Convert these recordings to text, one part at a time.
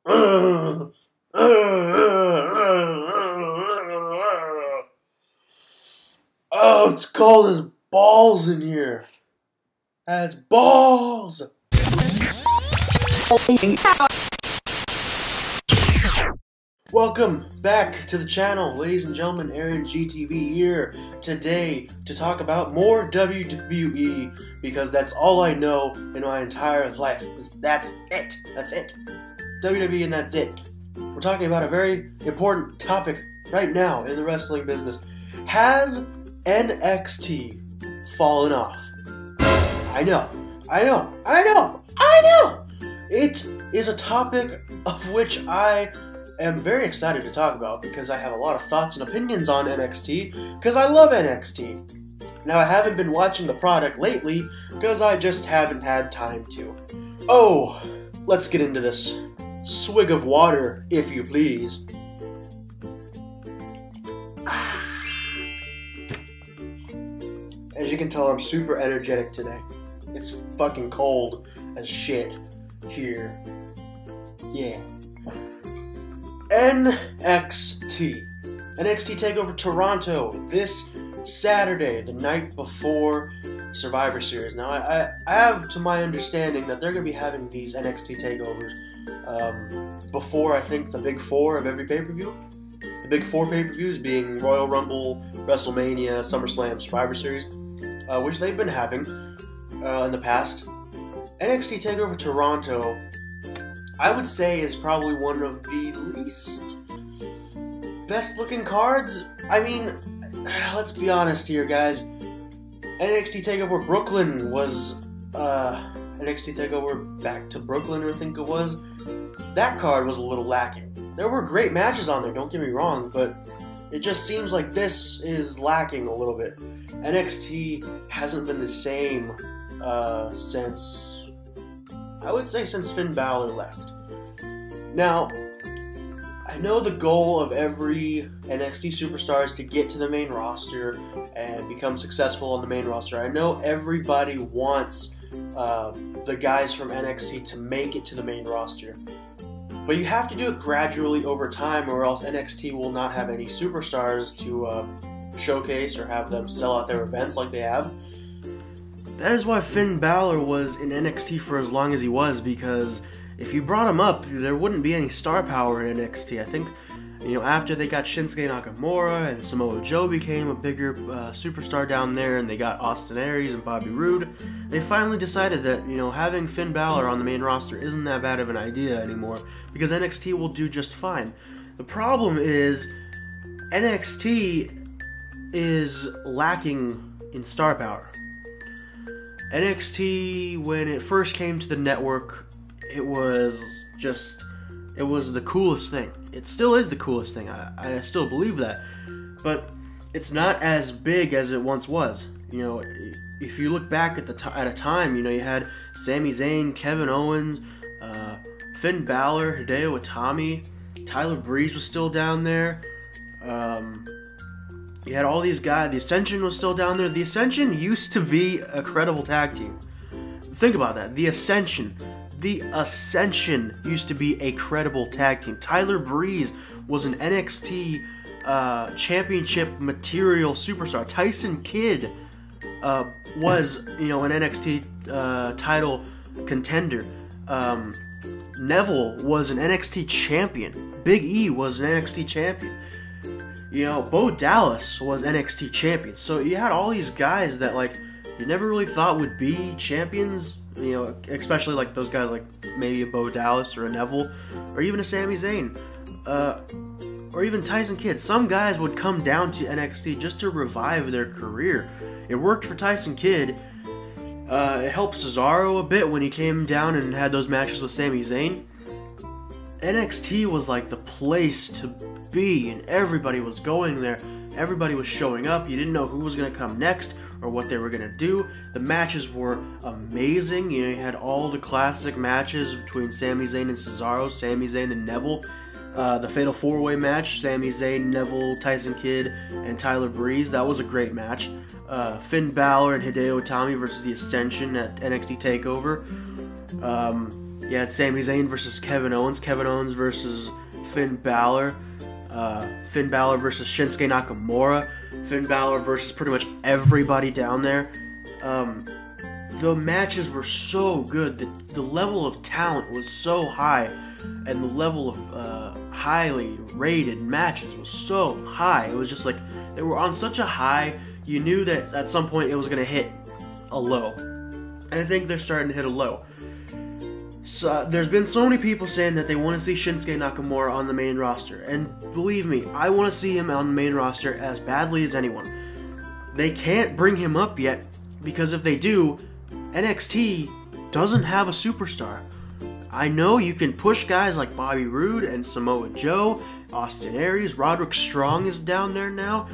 Oh, it's cold as balls in here. As balls. Welcome back to the channel, ladies and gentlemen. Aaron GTV here today to talk about more WWE because that's all I know in my entire life. That's it. That's it. WWE and that's it. We're talking about a very important topic right now in the wrestling business. Has NXT fallen off? I know. It is a topic of which I am very excited to talk about because I have a lot of thoughts and opinions on NXT because I love NXT. Now, I haven't been watching the product lately because I just haven't had time to. Oh, let's get into this. Swig of water, if you please. As you can tell, I'm super energetic today. It's fucking cold as shit here. Yeah. NXT. NXT TakeOver Toronto this Saturday, the night before Survivor Series. Now, I have to my understanding that they're going to be having these NXT TakeOvers before, I think, the Big Four of every pay-per-view. The Big Four pay-per-views being Royal Rumble, WrestleMania, SummerSlam, Survivor Series, which they've been having in the past. NXT TakeOver Toronto, I would say, is probably one of the least best-looking cards. I mean, let's be honest here, guys. NXT TakeOver Brooklyn was, NXT TakeOver Back to Brooklyn, I think it was. That card was a little lacking. There were great matches on there, don't get me wrong, but it just seems like this is lacking a little bit. NXT hasn't been the same since, I would say, since Finn Balor left. Now, I know the goal of every NXT superstar is to get to the main roster and become successful on the main roster. I know everybody wants the guys from NXT to make it to the main roster. But you have to do it gradually over time, or else NXT will not have any superstars to showcase or have them sell out their events like they have. That is why Finn Balor was in NXT for as long as he was, because if you brought him up, there wouldn't be any star power in NXT. I think, after they got Shinsuke Nakamura and Samoa Joe became a bigger superstar down there, and they got Austin Aries and Bobby Roode, they finally decided that, having Finn Balor on the main roster isn't that bad of an idea anymore, because NXT will do just fine. The problem is, NXT is lacking in star power. NXT, when it first came to the network, it was the coolest thing. It still is the coolest thing. I still believe that. But it's not as big as it once was. If you look back at a time, you had Sami Zayn, Kevin Owens, Finn Balor, Hideo Itami, Tyler Breeze was still down there. You had all these guys. The Ascension was still down there. The Ascension used to be a credible tag team. Think about that. The Ascension used to be a credible tag team. Tyler Breeze was an NXT championship material superstar. Tyson Kidd was, an NXT title contender. Neville was an NXT champion. Big E was an NXT champion. Bo Dallas was NXT champion. So you had all these guys that, you never really thought would be champions. Especially those guys like maybe a Bo Dallas or a Neville or even a Sami Zayn or even Tyson Kidd. Some guys would come down to NXT just to revive their career. It worked for Tyson Kidd. It helped Cesaro a bit when he came down and had those matches with Sami Zayn. NXT was the place to be, and everybody was going there. Everybody was showing up. You didn't know who was going to come next or what they were going to do. The matches were amazing. You had all the classic matches between Sami Zayn and Cesaro, Sami Zayn and Neville. The Fatal 4-Way match, Sami Zayn, Neville, Tyson Kidd, and Tyler Breeze. That was a great match. Finn Balor and Hideo Itami versus The Ascension at NXT TakeOver. Yeah, it's Sami Zayn versus Kevin Owens. Kevin Owens versus Finn Balor. Finn Balor versus Shinsuke Nakamura. Finn Balor versus pretty much everybody down there. The matches were so good. The level of talent was so high, and the level of highly rated matches was so high. It was just like they were on such a high. You knew that at some point it was going to hit a low, and I think they're starting to hit a low. So there's been so many people saying that they want to see Shinsuke Nakamura on the main roster, and believe me, I want to see him on the main roster as badly as anyone. They can't bring him up yet, because if they do, NXT doesn't have a superstar. I know you can push guys like Bobby Roode and Samoa Joe, Austin Aries, Roderick Strong is down there now,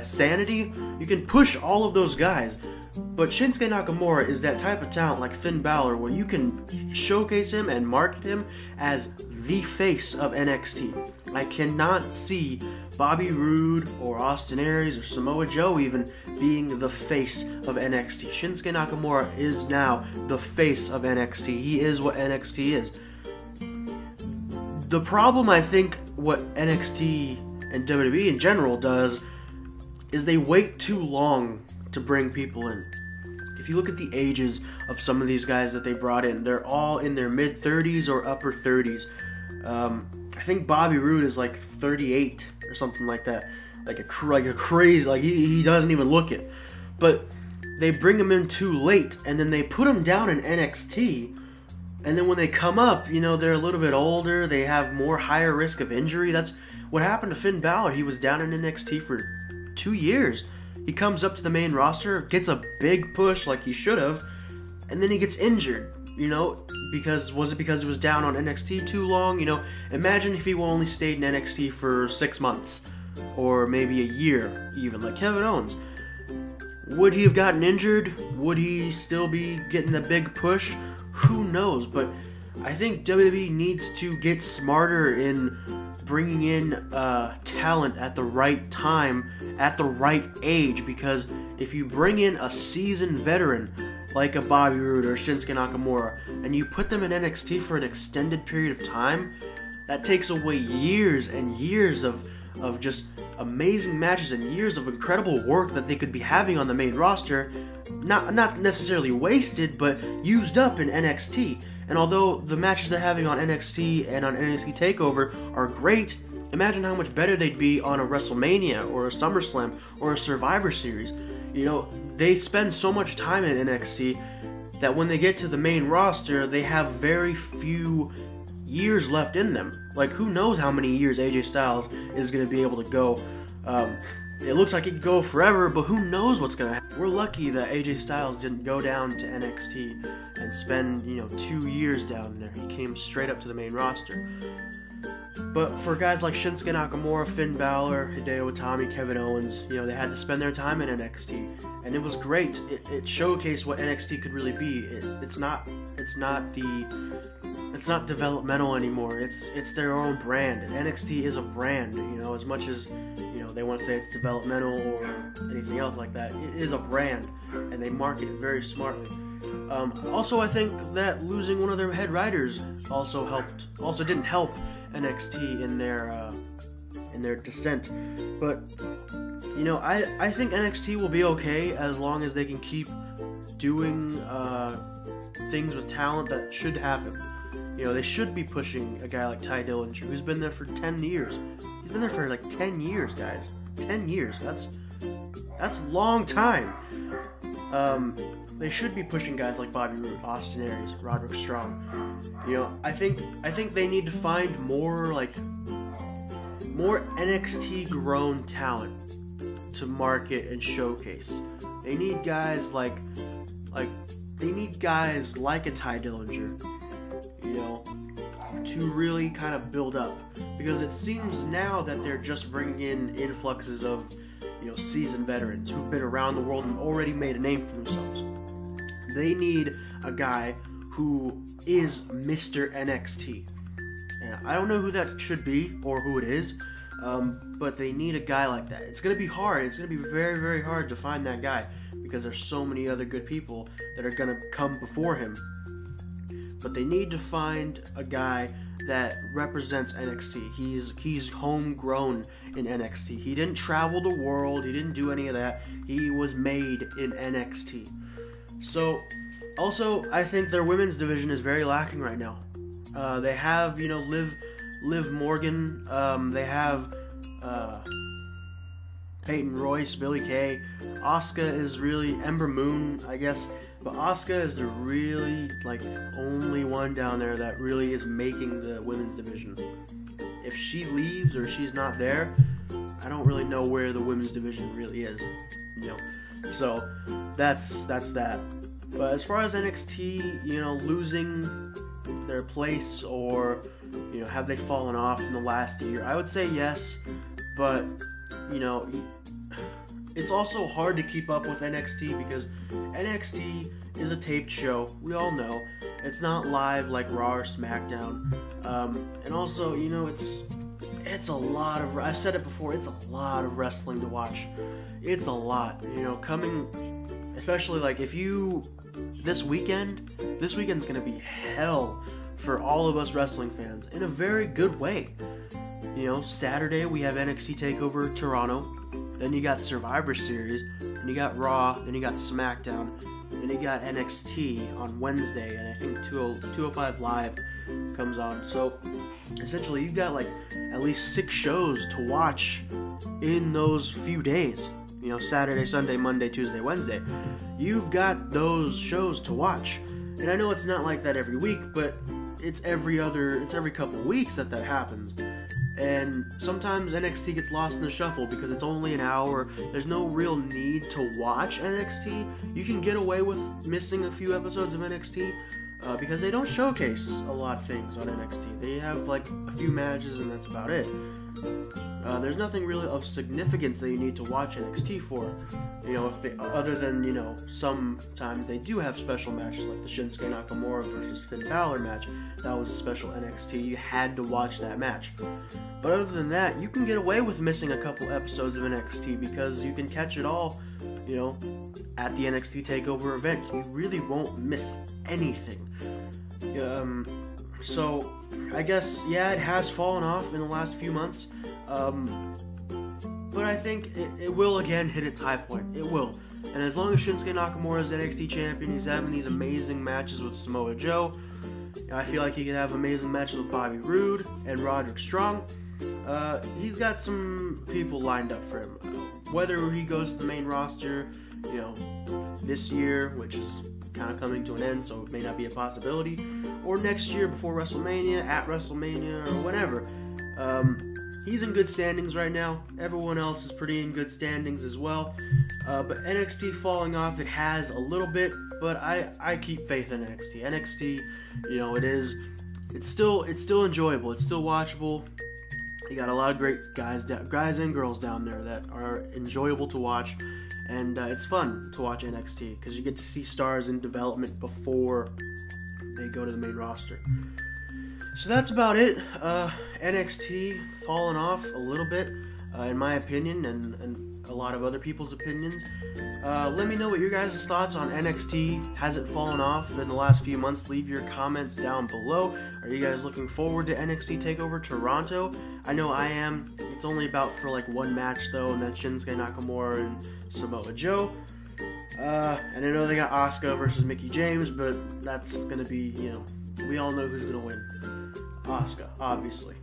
Sanity. You can push all of those guys. But Shinsuke Nakamura is that type of talent like Finn Balor where you can showcase him and market him as the face of NXT. I cannot see Bobby Roode or Austin Aries or Samoa Joe even being the face of NXT. Shinsuke Nakamura is now the face of NXT. He is what NXT is. The problem, I think, what NXT and WWE in general does is they wait too long to bring people in. If you look at the ages of some of these guys that they brought in, they're all in their mid-30s or upper 30s. I think Bobby Roode is like 38 or something like that. Like a crazy, like he doesn't even look it. But they bring him in too late, and then they put him down in NXT, and then when they come up, you know, they're a little bit older, they have more higher risk of injury. That's what happened to Finn Balor. He was down in NXT for 2 years. He comes up to the main roster, gets a big push like he should have, and then he gets injured, you know, was it because he was down on NXT too long? You know, imagine if he only stayed in NXT for 6 months, or maybe a year even, like Kevin Owens. Would he have gotten injured? Would he still be getting the big push? Who knows? But I think WWE needs to get smarter in bringing in talent at the right time, at the right age, because if you bring in a seasoned veteran like a Bobby Roode or Shinsuke Nakamura, and you put them in NXT for an extended period of time, that takes away years and years of just amazing matches and years of incredible work that they could be having on the main roster, not necessarily wasted, but used up in NXT. And although the matches they're having on NXT and on NXT TakeOver are great, imagine how much better they'd be on a WrestleMania or a SummerSlam or a Survivor Series. You know, they spend so much time in NXT that when they get to the main roster, they have very few years left in them. Like, who knows how many years AJ Styles is going to be able to go. It looks like he could go forever, but who knows what's going to happen. We're lucky that AJ Styles didn't go down to NXT and spend, 2 years down there. He came straight up to the main roster. But for guys like Shinsuke Nakamura, Finn Balor, Hideo Itami, Kevin Owens, they had to spend their time in NXT, and it was great. It showcased what NXT could really be. It's not developmental anymore. It's their own brand. NXT is a brand. As much as they want to say it's developmental or anything else like that, it is a brand, and they market it very smartly. Also, I think that losing one of their head writers also didn't help NXT in their descent. But I think NXT will be okay as long as they can keep doing things with talent that should happen. They should be pushing a guy like Ty Dillinger, who's been there for 10 years. He's been there for like 10 years, guys. 10 years. That's a long time. They should be pushing guys like Bobby Roode, Austin Aries, Roderick Strong. I think they need to find more NXT grown talent to market and showcase. They need guys like a Ty Dillinger, to really kind of build up, because it seems now that they're just bringing in influxes of seasoned veterans who've been around the world and already made a name for themselves. They need a guy who is Mr. NXT, and I don't know who that should be or who it is, but they need a guy like that. It's going to be hard. It's going to be very, very hard to find that guy, because there's so many other good people that are going to come before him. but they need to find a guy that represents NXT. He's homegrown in NXT. He didn't travel the world. He didn't do any of that. He was made in NXT. So, also, I think their women's division is very lacking right now. They have, Liv Morgan. They have Peyton Royce, Billie Kay. Asuka is really Ember Moon, I guess. But Asuka is the really, only one down there that really is making the women's division. If she leaves or she's not there, I don't really know where the women's division really is. So that's that. But as far as NXT, losing their place or, have they fallen off in the last year? I would say yes, but, it's also hard to keep up with NXT because NXT is a taped show. We all know. It's not live like Raw or SmackDown. And also, it's a lot of, I've said it before, it's a lot of wrestling to watch. It's a lot, coming, especially if this weekend's going to be hell for all of us wrestling fans in a very good way. Saturday we have NXT TakeOver Toronto, then you got Survivor Series, then you got Raw, then you got SmackDown, then you got NXT on Wednesday, and I think 205 Live comes on. So essentially you've got at least 6 shows to watch in those few days. Saturday, Sunday, Monday, Tuesday, Wednesday. You've got those shows to watch. And I know it's not like that every week, but it's every couple of weeks that happens. And sometimes NXT gets lost in the shuffle because it's only an hour. There's no real need to watch NXT. You can get away with missing a few episodes of NXT because they don't showcase a lot of things on NXT. They have a few matches and that's about it. There's nothing really of significance that you need to watch NXT for. Other than, sometimes they do have special matches like the Shinsuke Nakamura versus Finn Balor match. That was a special NXT. You had to watch that match. But other than that, you can get away with missing a couple episodes of NXT because you can catch it all, at the NXT TakeOver event. You really won't miss anything. So, I guess, yeah, it has fallen off in the last few months. But I think it will again hit its high point. It will. And as long as Shinsuke Nakamura is NXT champion, he's having these amazing matches with Samoa Joe. I feel like he could have amazing matches with Bobby Roode and Roderick Strong. He's got some people lined up for him. Whether he goes to the main roster, this year, which is kind of coming to an end, so it may not be a possibility, or next year before WrestleMania, at WrestleMania, or whenever. He's in good standings right now. Everyone else is pretty in good standings as well. But NXT falling off, it has a little bit, but I keep faith in NXT. NXT, it's still enjoyable. It's still watchable. You got a lot of great guys and girls down there that are enjoyable to watch, and it's fun to watch NXT because you get to see stars in development before they go to the main roster. So that's about it. NXT fallen off a little bit, in my opinion, and a lot of other people's opinions. Let me know what your guys' thoughts on NXT. Has it fallen off in the last few months? Leave your comments down below. Are you guys looking forward to NXT TakeOver Toronto? I know I am. It's only about for one match though, and that's Shinsuke Nakamura and Samoa Joe. And I know they got Asuka versus Mickie James, but that's gonna be, we all know who's gonna win. Asuka, obviously.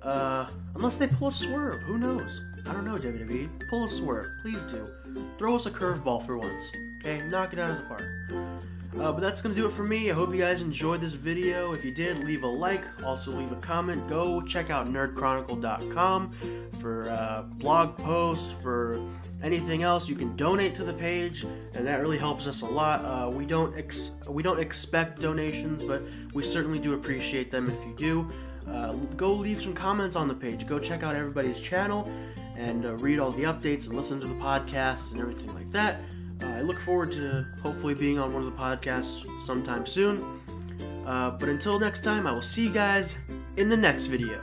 Unless they pull a swerve, who knows? I don't know, WWE. Pull a swerve, please do. Throw us a curveball for once, okay? Knock it out of the park. But that's gonna do it for me. I hope you guys enjoyed this video. If you did, leave a like. Also, leave a comment. Go check out nerdchronicle.com for blog posts, for anything else. You can donate to the page, and that really helps us a lot. We don't expect donations, but we certainly do appreciate them if you do. Go leave some comments on the page. Go check out everybody's channel and read all the updates and listen to the podcasts and everything like that. I look forward to hopefully being on one of the podcasts sometime soon. But until next time, I will see you guys in the next video.